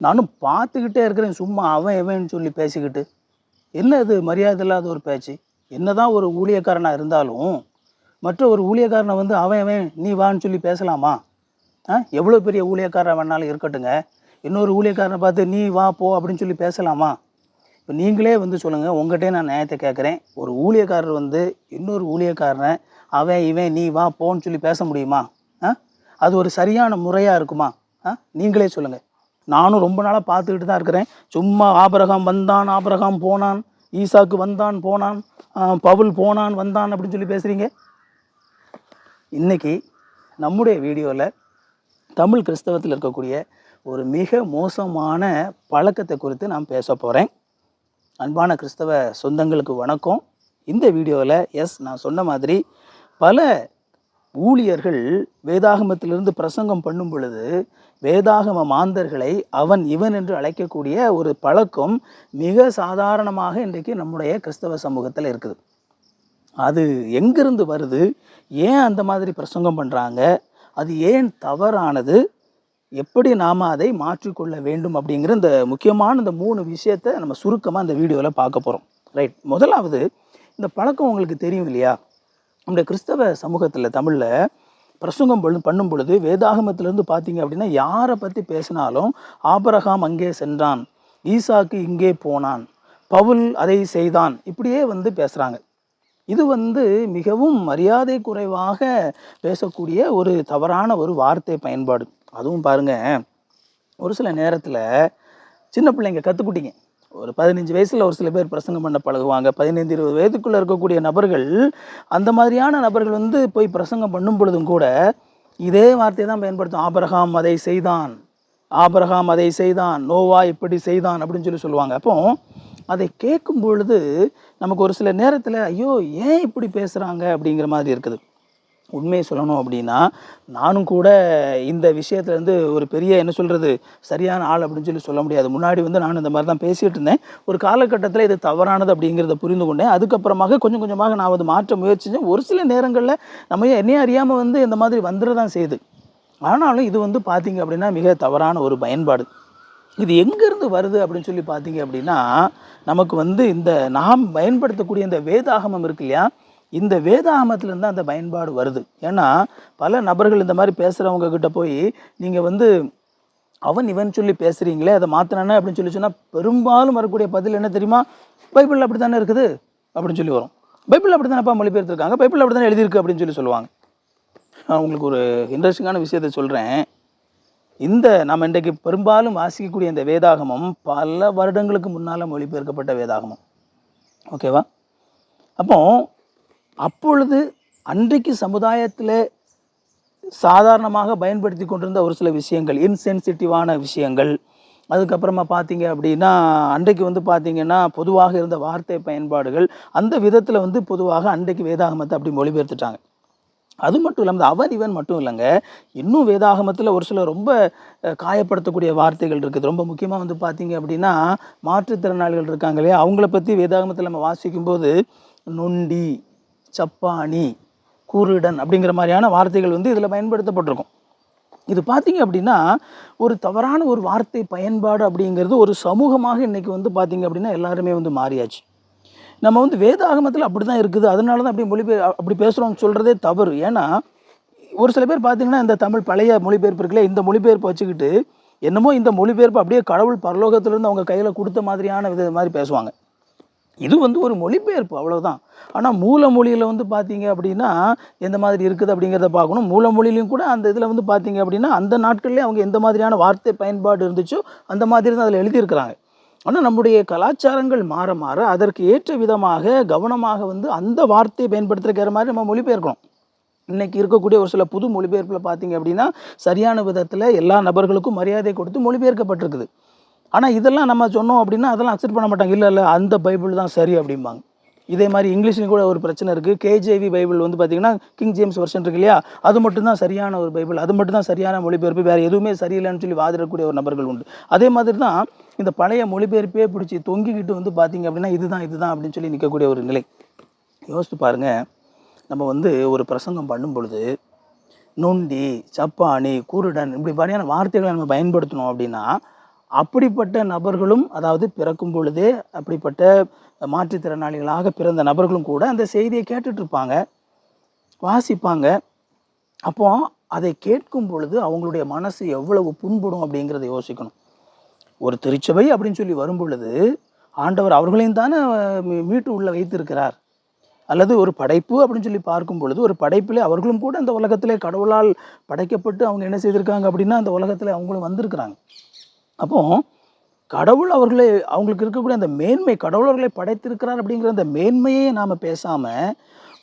நானும் பார்த்துக்கிட்டே இருக்கிறேன், சும்மா அவன் எவன்னு சொல்லி பேசிக்கிட்டு. என்ன இது மரியாதை இல்லாத ஒரு பேச்சு? என்னதான் ஒரு ஊழியக்காரனா இருந்தாலும், மற்ற ஒரு ஊழியக்காரனை வந்து அவன் அவன் நீ வான்னு சொல்லி பேசலாமா? எவ்வளோ பெரிய ஊழியக்காரன் வேணாலும் இருக்கட்டுங்க. இன்னொரு ஊழியக்காரனை பார்த்து நீ வா போ அப்படின்னு சொல்லி பேசலாமா? இப்போ நீங்களே வந்து சொல்லுங்கள், உங்கள்கிட்டே நான் நியாயத்தை கேட்குறேன். ஒரு ஊழியக்காரர் வந்து இன்னொரு ஊழியக்காரனை அவன் இவன் நீ வா போன்னு சொல்லி பேச முடியுமா? அது ஒரு சரியான முறையாக இருக்குமா? நீங்களே சொல்லுங்கள். நானும் ரொம்ப நாளாக பார்த்துக்கிட்டு தான் இருக்கிறேன். சும்மா ஆபிரகாம் வந்தான், ஆபிரகாம் போனான், ஈசாக்கு வந்தான் போனான், பவுல் போனான் வந்தான் அப்படின்னு சொல்லி பேசுகிறீங்க. இன்றைக்கி நம்முடைய வீடியோவில் தமிழ் கிறிஸ்தவத்தில் இருக்கக்கூடிய ஒரு மிக மோசமான பழக்கத்தை குறித்து நான் பேச போகிறேன். அன்பான கிறிஸ்தவ சொந்தங்களுக்கு வணக்கம். இந்த வீடியோவில் நான் சொன்ன மாதிரி பல ஊழியர்கள் வேதாகமத்திலிருந்து பிரசங்கம் பண்ணும் பொழுது வேதாகம மாந்தர்களை அவன் இவன் என்று அழைக்கக்கூடிய ஒரு பழக்கம் மிக சாதாரணமாக இன்றைக்கு நம்முடைய கிறிஸ்தவ சமூகத்தில் இருக்குது. அது எங்கிருந்து வருது? ஏன் அந்த மாதிரி பிரசங்கம் பண்ணுறாங்க? அது ஏன் தவறானது? எப்படி நாம் அதை மாற்றிக்கொள்ள வேண்டும் அப்படிங்கிற இந்த முக்கியமான இந்த 3 விஷயத்தை நம்ம சுருக்கமாக இந்த வீடியோவில் பார்க்க போகிறோம். ரைட். முதலாவது, இந்த பழக்கம் உங்களுக்கு தெரியும் இல்லையா? நம்முடைய கிறிஸ்தவ சமூகத்தில் தமிழில் பிரசங்கம் பண்ணும் பொழுது வேதாகமத்திலேருந்து பார்த்தீங்க அப்படின்னா யாரை பற்றி பேசினாலும் ஆபிரகாம் அங்கே சென்றான், ஈசாக்கு இங்கே போனான், பவுல் அதை செய்தான், இப்படியே வந்து பேசுகிறாங்க. இது வந்து மிகவும் மரியாதை குறைவாக பேசக்கூடிய ஒரு தவறான ஒரு வார்த்தை பயன்பாடு. அதுவும் பாருங்க, ஒரு சில நேரத்தில் சின்ன பிள்ளைங்க கற்றுக்குட்டிங்க, ஒரு 15 வயசில் ஒரு சில பேர் பிரசங்கம் பண்ண பழகுவாங்க. 15-20 வயதுக்குள்ளே இருக்கக்கூடிய நபர்கள், அந்த மாதிரியான நபர்கள் வந்து போய் பிரசங்கம் பண்ணும் பொழுதும் கூட இதே வார்த்தையை தான் பயன்படுத்தும். ஆபிரகாம் அதை செய்தான், ஆபிரகாம் அதை செய்தான், நோவா இப்படி செய்தான் அப்படின்னு சொல்லி சொல்லுவாங்க. அப்போ அதை கேட்கும் பொழுது நமக்கு ஒரு சில நேரத்தில் ஐயோ ஏன் இப்படி பேசுகிறாங்க அப்படிங்கிற மாதிரி இருக்குது. உண்மையை சொல்லணும் அப்படின்னா நானும் கூட இந்த விஷயத்துலேருந்து ஒரு பெரிய என்ன சொல்கிறது சரியான ஆள் அப்படின்னு சொல்லி சொல்ல முடியாது. முன்னாடி வந்து நானும் இந்த மாதிரி தான் பேசிகிட்டு இருந்தேன். ஒரு காலகட்டத்தில் இது தவறானது அப்படிங்கிறத புரிந்து கொண்டேன். அதுக்கப்புறமாக கொஞ்சம் கொஞ்சமாக நான் வந்து மாற்ற முயற்சிச்சேன். ஒரு சில நேரங்களில் நம்ம என்னையே அறியாமல் வந்து இந்த மாதிரி வந்துடதான் செய்யுது. ஆனாலும் இது வந்து பார்த்திங்க அப்படின்னா மிக தவறான ஒரு பயன்பாடு. இது எங்கேருந்து வருது அப்படின்னு சொல்லி பார்த்தீங்க அப்படின்னா, நமக்கு வந்து இந்த நாம் பயன்படுத்தக்கூடிய இந்த வேதாகமம் இருக்கு இல்லையா, இந்த வேதாகமத்திலேருந்து அந்த பயன்பாடு வருது. ஏன்னா பல நபர்கள் இந்த மாதிரி பேசுகிறவங்க கிட்ட போய் நீங்கள் வந்து அவன் இவன் சொல்லி பேசுகிறீங்களே, அதை மாற்றினானே அப்படின்னு சொல்லி சொன்னால் பெரும்பாலும் வரக்கூடிய பதில் என்ன தெரியுமா? பைபிளில் அப்படி தானே இருக்குது அப்படின்னு சொல்லி வரும். பைபிளில் அப்படி தானேப்பா மொழிபெயர்த்துருக்காங்க, பைபிளில் அப்படி தானே எழுதியிருக்கு அப்படின்னு சொல்லி சொல்லுவாங்க. நான் உங்களுக்கு ஒரு இன்ட்ரெஸ்டிங்கான விஷயத்தை சொல்கிறேன். இந்த நம்ம இன்றைக்கு பெரும்பாலும் வாசிக்கக்கூடிய இந்த வேதாகமம் பல வருடங்களுக்கு முன்னால் மொழிபெயர்க்கப்பட்ட வேதாகமம். ஓகேவா? அப்பொழுது அன்றைக்கு சமுதாயத்தில் சாதாரணமாக பயன்படுத்தி கொண்டிருந்த ஒரு சில விஷயங்கள், இன்சென்சிட்டிவான விஷயங்கள், அதுக்கப்புறமா பார்த்தீங்க அப்படின்னா அன்றைக்கு வந்து பார்த்திங்கன்னா பொதுவாக இருந்த வார்த்தை பயன்பாடுகள், அந்த விதத்தில் வந்து பொதுவாக அன்றைக்கு வேதாகமத்தை அப்படி மொழிபெயர்த்துட்டாங்க. அது மட்டும் இல்லாமல் அவன் இவன் மட்டும் இல்லைங்க, இன்னும் வேதாகமத்தில் ஒரு சில ரொம்ப காயப்படுத்தக்கூடிய வார்த்தைகள் இருக்குது. ரொம்ப முக்கியமாக வந்து பார்த்தீங்க அப்படின்னா மாற்றுத்திறனாளிகள் இருக்காங்க இல்லையா, அவங்கள பற்றி வேதாகமத்தில் நம்ம வாசிக்கும்போது நொண்டி, சப்பானி, குருடன் அப்படிங்கிற மாதிரியான வார்த்தைகள் வந்து இதில் பயன்படுத்தப்பட்டிருக்கும். இது பார்த்தீங்க அப்படின்னா ஒரு தவறான ஒரு வார்த்தை பயன்பாடு அப்படிங்கிறது ஒரு சமூகமாக இன்றைக்கி வந்து பார்த்தீங்க அப்படின்னா எல்லாருமே வந்து மாறியாச்சு. நம்ம வந்து வேதாகமத்தில் அப்படி தான் இருக்குது, அதனால தான் அப்படி அப்படி பேசுகிறோம்னு சொல்கிறதே தவறு. ஏன்னா ஒரு சில பேர் பார்த்தீங்கன்னா இந்த தமிழ் பழைய மொழிபெயர்ப்பு இருக்குல்ல, இந்த மொழிபெயர்ப்பை வச்சுக்கிட்டு என்னமோ இந்த மொழிபெயர்ப்பு அப்படியே கடவுள் பரலோகத்திலேருந்து அவங்க கையில் கொடுத்த மாதிரியான மாதிரி பேசுவாங்க. இது வந்து ஒரு மொழிபெயர்ப்பு, அவ்வளோதான். ஆனால் மூல மொழியில் வந்து பார்த்தீங்க அப்படின்னா எந்த மாதிரி இருக்குது அப்படிங்கிறத பார்க்கணும். மூல மொழியிலையும் கூட அந்த இதில் வந்து பார்த்தீங்க அப்படின்னா அந்த நாட்கள்லேயே அவங்க எந்த மாதிரியான வார்த்தை பயன்பாடு இருந்துச்சோ அந்த மாதிரி தான் அதில் எழுதியிருக்கிறாங்க. ஆனால் நம்முடைய கலாச்சாரங்கள் மாற மாற அதற்கு ஏற்ற விதமாக கவனமாக வந்து அந்த வார்த்தையை பயன்படுத்துகிற மாதிரி நம்ம மொழிபெயர்க்கணும். இன்றைக்கி இருக்கக்கூடிய ஒரு சில புது மொழிபெயர்ப்பில் பார்த்தீங்க அப்படின்னா சரியான விதத்தில் எல்லா நபர்களுக்கும் மரியாதை கொடுத்து மொழிபெயர்க்கப்பட்டிருக்குது. ஆனால் இதெல்லாம் நம்ம சொன்னோம் அப்படின்னா அதெல்லாம் அக்செப்ட் பண்ண மாட்டாங்க. இல்லை அந்த பைபிள் தான் சரி அப்படிம்பாங்க. இதே மாதிரி இங்கிலீஷ்லையும் கூட ஒரு பிரச்சனை இருக்குது. KJV பைபிள் வந்து பார்த்திங்கன்னா கிங் ஜேம்ஸ் வெர்ஷன் இருக்கு இல்லையா, அது மட்டும்தான் சரியான ஒரு பைபிள், அது மட்டும்தான் சரியான மொழிபெயர்ப்பு, வேறு எதுவுமே சரியில்லைன்னு சொல்லி வாதிடக்கூடிய ஒரு நபர்கள் உண்டு. அதே மாதிரி தான் இந்த பழைய மொழிபெயர்ப்பே பிடிச்சி தொங்கிக்கிட்டு வந்து பார்த்திங்க அப்படின்னா இதுதான் அப்படின்னு சொல்லி நிற்கக்கூடிய ஒரு நிலை. யோசித்து பாருங்கள், நம்ம வந்து ஒரு பிரசங்கம் பண்ணும் பொழுது நொண்டி, சப்பானி, குருடன் இப்படி மாதிரியான வார்த்தைகளை நம்ம பயன்படுத்தணும் அப்படின்னா அப்படிப்பட்ட நபர்களும், அதாவது பிறக்கும் பொழுதே அப்படிப்பட்ட மாற்றுத்திறனாளிகளாக பிறந்த நபர்களும் கூட அந்த செய்தியை கேட்டுட்டு இருப்பாங்க, வாசிப்பாங்க. அப்போ அதை கேட்கும் பொழுது அவங்களுடைய மனசு எவ்வளவு புண்படும் அப்படிங்கிறத யோசிக்கணும். ஒரு திருச்சபை அப்படின்னு சொல்லி வரும் பொழுது ஆண்டவர் அவர்களையும் தானே மீட்டு உள்ள வைத்திருக்கிறார். அல்லது ஒரு படைப்பு அப்படின்னு சொல்லி பார்க்கும் பொழுது ஒரு படைப்பிலே அவர்களும் கூட அந்த உலகத்திலே கடவுளால் படைக்கப்பட்டு அவங்க என்ன செய்திருக்காங்க அப்படின்னா அந்த உலகத்தில் அவங்களும் வந்திருக்கிறாங்க. அப்போ கடவுள் அவர்களை அவங்களுக்கு இருக்கக்கூடிய அந்த மேன்மை, கடவுள் அவர்களை படைத்திருக்கிறார் அப்படிங்கிற அந்த மேன்மையே நாம் பேசாமல்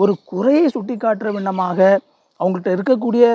ஒரு குறையை சுட்டி காட்டுற விண்ணமாக அவங்கள்ட்ட இருக்கக்கூடிய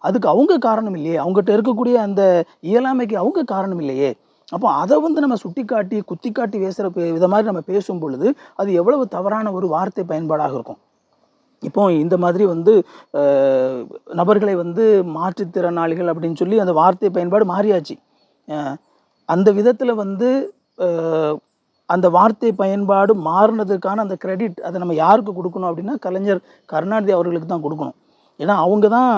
அதுக்கு அவங்க காரணம் இல்லையே, அவங்ககிட்ட இருக்கக்கூடிய அந்த இயலாமைக்கு அவங்க காரணம் இல்லையே. அப்போ அதை நம்ம சுட்டி காட்டி குத்தி காட்டி பேசுகிற இதை மாதிரி நம்ம பேசும் பொழுது அது எவ்வளவு தவறான ஒரு வார்த்தை பயன்பாடாக இருக்கும். இப்போ இந்த மாதிரி நபர்களை மாற்றுத்திறனாளிகள் அப்படின்னு சொல்லி அந்த வார்த்தை பயன்பாடு மாறியாச்சு. அந்த விதத்தில் அந்த வார்த்தை பயன்பாடு மாறினதுக்கான அந்த கிரெடிட் அதை நம்ம யாருக்கு கொடுக்கணும் அப்படின்னா கலைஞர் கருணாநிதி அவர்களுக்கு தான் கொடுக்கணும். ஏன்னா அவங்க தான்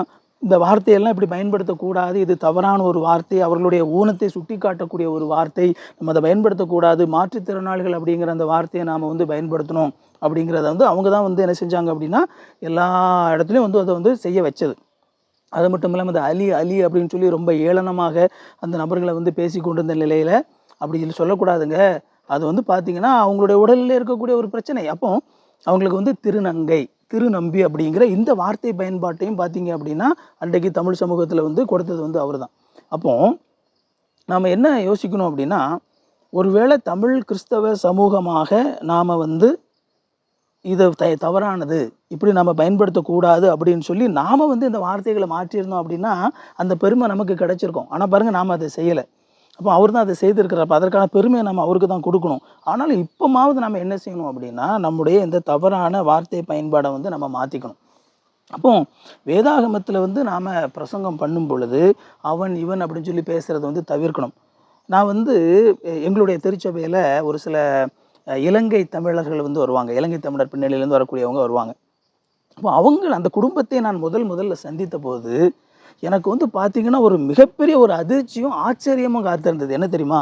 இந்த வார்த்தையெல்லாம் இப்படி பயன்படுத்தக்கூடாது, இது தவறான ஒரு வார்த்தை, அவர்களுடைய ஊனத்தை சுட்டி காட்டக்கூடிய ஒரு வார்த்தை, நம்ம அதை பயன்படுத்தக்கூடாது, மாற்றுத்திறனாளிகள் அப்படிங்கிற அந்த வார்த்தையை நாம் பயன்படுத்தணும் அப்படிங்கிறத அவங்க தான் என்ன செஞ்சாங்க அப்படின்னா எல்லா இடத்துலையும் அதை செய்ய வச்சது. அது மட்டும் இல்லாமல் அந்த அலி அப்படின்னு சொல்லி ரொம்ப ஏளனமாக அந்த நபர்களை பேசி கொண்டிருந்த நிலையில் அப்படி சொல்லக்கூடாதுங்க. அது பார்த்திங்கன்னா அவங்களுடைய உடலில் இருக்கக்கூடிய ஒரு பிரச்சனை. அப்போ அவங்களுக்கு திருநங்கை, திருநம்பி அப்படிங்கிற இந்த வார்த்தை பயன்பாட்டையும் பார்த்தீங்க அப்படின்னா அன்றைக்கு தமிழ் சமூகத்தில் கொடுத்தது அவர் தான். அப்போ நாம் என்ன யோசிக்கணும் அப்படின்னா, ஒருவேளை தமிழ் கிறிஸ்தவ சமூகமாக நாம் இதை தவறானது, இப்படி நம்ம பயன்படுத்தக்கூடாது அப்படின்னு சொல்லி நாம் இந்த வார்த்தைகளை மாற்றியிருந்தோம் அப்படின்னா அந்த பெருமை நமக்கு கிடைச்சிருக்கும். ஆனால் பாருங்கள், நாம் அதை செய்யலை. அப்போ அவர் தான் அதை செய்திருக்கிறப்ப அதற்கான பெருமையை நம்ம அவருக்கு தான் கொடுக்கணும். ஆனாலும் இப்போமாவது நம்ம என்ன செய்யணும் அப்படின்னா நம்முடைய இந்த தவறான வார்த்தை பயன்பாடை நம்ம மாற்றிக்கணும். அப்போ வேதாகமத்தில் நாம் பிரசங்கம் பண்ணும் பொழுது அவன் இவன் அப்படின்னு சொல்லி பேசுகிறத தவிர்க்கணும். நான் எங்களுடைய திருச்சபையில் ஒரு சில இலங்கை தமிழர்கள் வருவாங்க, இலங்கை தமிழர் பின்னணியிலேருந்து வரக்கூடியவங்க வருவாங்க. அப்போ அவங்க அந்த குடும்பத்தை நான் முதல்ல சந்தித்த போது எனக்கு பார்த்திங்கன்னா ஒரு மிகப்பெரிய ஒரு அதிர்ச்சியும் ஆச்சரியமும் காத்திருந்தது. என்ன தெரியுமா?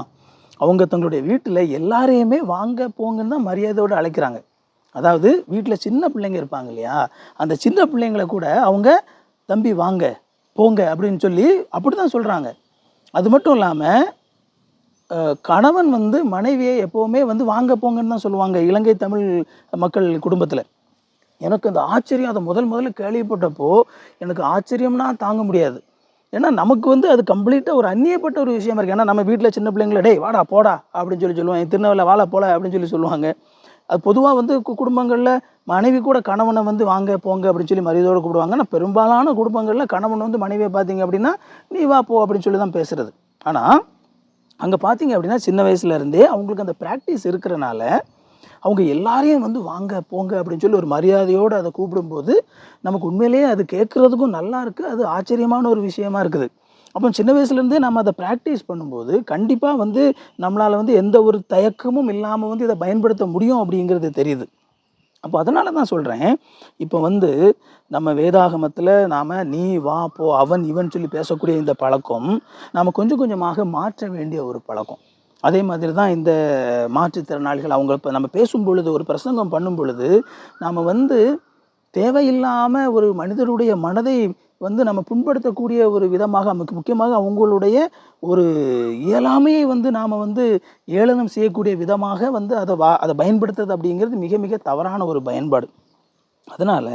அவங்க தங்களுடைய வீட்டில் எல்லாரையுமே வாங்க போங்கன்னு தான் மரியாதையோடு அழைக்கிறாங்க. அதாவது வீட்டில் சின்ன பிள்ளைங்க இருப்பாங்க இல்லையா, அந்த சின்ன பிள்ளைங்களை கூட அவங்க தம்பி வாங்க போங்க அப்படின்னு சொல்லி அப்படி தான் சொல்கிறாங்க. அது மட்டும் இல்லாமல் கணவன் மனைவியை எப்போவுமே வாங்க போங்கன்னு தான் சொல்லுவாங்க இலங்கை தமிழ் மக்கள் குடும்பத்தில். எனக்கு அந்த ஆச்சரியம், அதை முதல்ல கேள்விப்பட்டப்போ எனக்கு ஆச்சரியம்னா தாங்க முடியாது. ஏன்னா நமக்கு அது கம்ப்ளீட்டாக ஒரு அந்நியப்பட்ட ஒரு விஷயமா இருக்குது. ஏன்னா நம்ம வீட்டில் சின்ன பிள்ளைங்கள டேய் வாடா போடா அப்படின்னு சொல்லுவாங்க, திருநெல்வேலியில் வாழ போல அப்படின்னு சொல்லுவாங்க. அது பொதுவாக குடும்பங்களில் மனைவி கூட கணவனை வாங்க போங்க அப்படின்னு சொல்லி மரியாதையோடு கூப்பிடுவாங்க. ஆனால் பெரும்பாலான குடும்பங்களில் கணவன் மனைவியை பார்த்தீங்க அப்படின்னா நீ வா போ அப்படின்னு சொல்லி தான் பேசுகிறது. ஆனால் அங்கே பார்த்தீங்க அப்படின்னா சின்ன வயசுலேருந்தே அவங்களுக்கு அந்த ப்ராக்டிஸ் இருக்கிறனால அவங்க எல்லாரையும் வாங்க போங்க அப்படின்னு சொல்லி ஒரு மரியாதையோடு அதை கூப்பிடும்போது நமக்கு உண்மையிலேயே அது கேட்குறதுக்கும் நல்லா இருக்குது, அது ஆச்சரியமான ஒரு விஷயமா இருக்குது. அப்போ சின்ன வயசுலேருந்தே நம்ம அதை ப்ராக்டிஸ் பண்ணும்போது கண்டிப்பாக நம்மளால் எந்த ஒரு தயக்கமும் இல்லாமல் இதை பயன்படுத்த முடியும் அப்படிங்கிறது தெரியுது. அப்போ அதனால தான் சொல்கிறேன், இப்போ நம்ம வேதாகமத்தில் நாம் நீ வா போ அவன் இவன் சொல்லி பேசக்கூடிய இந்த பழக்கம் நாம் கொஞ்சம் கொஞ்சமாக மாற்ற வேண்டிய ஒரு பழக்கம். அதே மாதிரி தான் இந்த மாற்றுத்திறனாளிகள் அவங்க இப்போ நம்ம பேசும் பொழுது ஒரு பிரசங்கம் பண்ணும் பொழுது நாம் தேவையில்லாமல் ஒரு மனிதருடைய மனதை நம்ம புண்படுத்தக்கூடிய ஒரு விதமாக, நமக்கு முக்கியமாக அவங்களுடைய ஒரு இயலாமையை நாம் ஏளனம் செய்யக்கூடிய விதமாக அதை பயன்படுத்துறது அப்படிங்கிறது மிக மிக தவறான ஒரு பயன்பாடு. அதனால்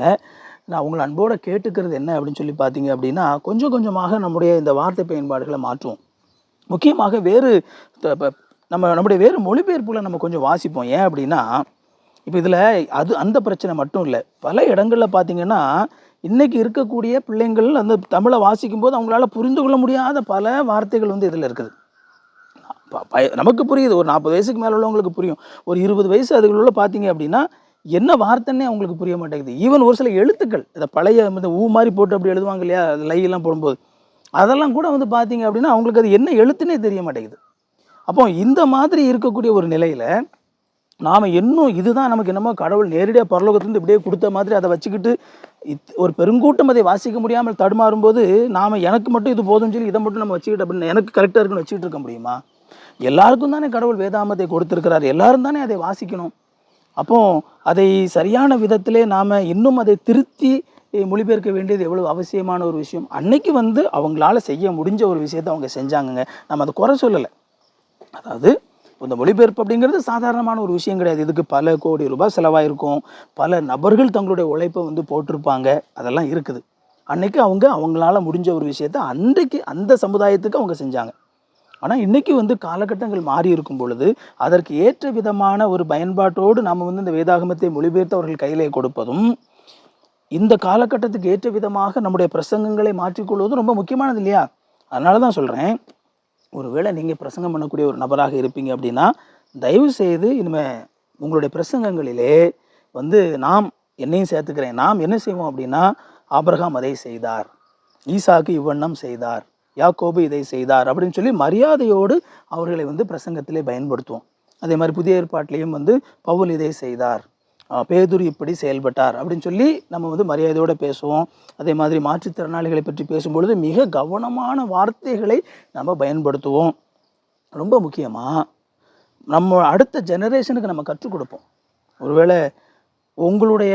நான் உங்களை அன்போடு கேட்டுக்கிறது என்ன அப்படின்னு சொல்லி பார்த்தீங்க அப்படின்னா, கொஞ்சம் கொஞ்சமாக நம்முடைய இந்த வார்த்தை பயன்பாடுகளை மாற்றுவோம். முக்கியமாக நம்முடைய வேறு மொழிபெயர்ப்புகளை நம்ம கொஞ்சம் வாசிப்போம். ஏன் அப்படின்னா இப்போ இதில் அந்த பிரச்சனை மட்டும் இல்லை, பல இடங்களில் பார்த்திங்கன்னா இன்றைக்கி இருக்கக்கூடிய பிள்ளைங்கள் அந்த தமிழை வாசிக்கும் போது அவங்களால புரிந்து கொள்ள முடியாத பல வார்த்தைகள் இதில் இருக்குது. நமக்கு புரியுது, ஒரு 40 வயசுக்கு மேலே உள்ளவங்களுக்கு புரியும். ஒரு 20 வயசு அதுக்குள்ள பார்த்தீங்க அப்படின்னா என்ன வார்த்தைன்னே அவங்களுக்கு புரிய மாட்டேங்குது. ஈவன் ஒரு சில எழுத்துக்கள், இதை பழைய இந்த ஊ மாதிரி போட்டு அப்படி எழுதுவாங்க இல்லையா, லையெல்லாம் போடும்போது அதெல்லாம் கூட பார்த்தீங்க அப்படின்னா அவங்களுக்கு அது என்ன எழுத்துன்னே தெரிய மாட்டேங்குது. அப்போ இந்த மாதிரி இருக்கக்கூடிய ஒரு நிலையில் நாம் இன்னும் இதுதான் நமக்கு என்னமோ கடவுள் நேரடியாக பரலோகத்துலேருந்து இப்படியே கொடுத்த மாதிரி அதை வச்சுக்கிட்டு ஒரு பெருங்கூட்டம் அதை வாசிக்க முடியாமல் தடுமாறும்போது நாம் எனக்கு மட்டும் இது போதும்னு சொல்லி இதை மட்டும் நம்ம வச்சுக்கிட்டு அப்படின்னு எனக்கு கரெக்டாக இருக்குன்னு வச்சுக்கிட்டு இருக்க முடியுமா? எல்லாருக்கும் தானே கடவுள் வேதாமத்தை கொடுத்துருக்கிறார், எல்லாரும் தானே அதை வாசிக்கணும். அப்போ அதை சரியான விதத்திலே நாம் இன்னும் அதை திருத்தி மொழிபெயர்க்க வேண்டியது எவ்வளோ அவசியமான ஒரு விஷயம். அன்னைக்கு அவங்களால செய்ய முடிஞ்ச ஒரு விஷயத்தை அவங்க செஞ்சாங்கங்க. நம்ம அதை குறை சொல்லலை. அதாவது இந்த மொழிபெயர்ப்பு அப்படிங்கிறது சாதாரணமான ஒரு விஷயம் கிடையாது. இதுக்கு பல கோடி ரூபாய் செலவாயிருக்கும், பல நபர்கள் தங்களுடைய உழைப்பை போட்டிருப்பாங்க, அதெல்லாம் இருக்குது. அன்னைக்கு அவங்களால முடிஞ்ச ஒரு விஷயத்த அன்றைக்கு அந்த சமுதாயத்துக்கு அவங்க செஞ்சாங்க. ஆனால் இன்றைக்கி காலகட்டங்கள் மாறி இருக்கும் பொழுது அதற்கு ஏற்ற விதமான ஒரு பயன்பாட்டோடு நாம் இந்த வேதாகமத்தை மொழிபெயர்த்து அவர்கள் கையிலே கொடுப்பதும், இந்த காலகட்டத்துக்கு ஏற்ற விதமாக நம்முடைய பிரசங்கங்களை மாற்றிக்கொள்வதும் ரொம்ப முக்கியமானது இல்லையா? அதனால தான் சொல்கிறேன், ஒருவேளை நீங்கள் பிரசங்கம் பண்ணக்கூடிய ஒரு நபராக இருப்பீங்க அப்படின்னா, தயவு செய்து இனிமேல் உங்களுடைய பிரசங்கங்களிலே நாம் என்னையும் சேர்த்துக்கிறேன், நாம் என்ன செய்வோம் அப்படின்னா, ஆபிரகாம் அதை செய்தார், ஈசாக்கு இவ்வண்ணம் செய்தார், யாக்கோபு இதை செய்தார் அப்படின்னு சொல்லி மரியாதையோடு அவர்களை பிரசங்கத்திலே பயன்படுத்துவோம். அதே மாதிரி புதிய ஏற்பாட்டிலையும் பவுல் இதை செய்தார், பேதுரு இப்படி செயல்பட்டார் அப்படின்னு சொல்லி நம்ம மரியாதையோடு பேசுவோம். அதே மாதிரி மாற்றுத்திறனாளிகளை பற்றி பேசும்பொழுது மிக கவனமான வார்த்தைகளை நம்ம பயன்படுத்துவோம். ரொம்ப முக்கியமாக நம்ம அடுத்த ஜெனரேஷனுக்கு நம்ம கற்றுக் கொடுப்போம். ஒருவேளை உங்களுடைய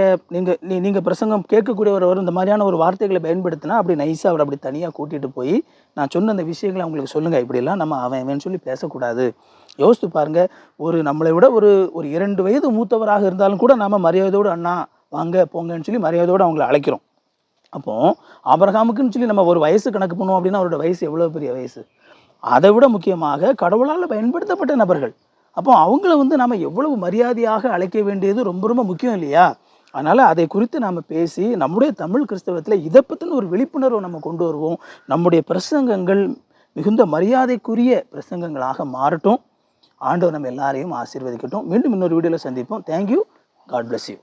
நீங்கள் பிரசங்கம் கேட்கக்கூடியவர் இந்த மாதிரியான ஒரு வார்த்தைகளை பயன்படுத்தினா அப்படி நைஸாக அவர் அப்படி தனியாக கூட்டிகிட்டு போய் நான் சொன்ன அந்த விஷயங்களை அவங்களுக்கு சொல்லுங்கள், இப்படிலாம் நம்ம அவன் சொல்லி பேசக்கூடாது. யோசித்து பாருங்கள், நம்மளை விட ஒரு 2 வயது மூத்தவராக இருந்தாலும் கூட நாம் மரியாதையோடு அண்ணா வாங்க போங்கன்னு சொல்லி மரியாதையோடு அவங்கள அழைக்கிறோம். அப்போது ஆபிரகாமுக்குன்னு சொல்லி நம்ம ஒரு வயசு கணக்கு பண்ணுவோம் அப்படின்னா அவரோட வயசு எவ்வளோ பெரிய வயசு. அதை விட முக்கியமாக கடவுளால் பயன்படுத்தப்பட்ட நபர்கள். அப்போ அவங்கள நாம் எவ்வளவு மரியாதையாக அழைக்க வேண்டியது ரொம்ப ரொம்ப முக்கியம் இல்லையா? அதனால் அதை குறித்து நாம் பேசி நம்முடைய தமிழ் கிறிஸ்தவத்தில் இதை பற்றின ஒரு விழிப்புணர்வை நம்ம கொண்டு வருவோம். நம்முடைய பிரசங்கங்கள் மிகுந்த மரியாதைக்குரிய பிரசங்கங்களாக மாறட்டும். ஆண்டவர் நம்ம எல்லாரையும் ஆசீர்வதிக்கட்டும். மீண்டும் இன்னொரு வீடியோவில் சந்திப்போம். தேங்க்யூ. God bless you.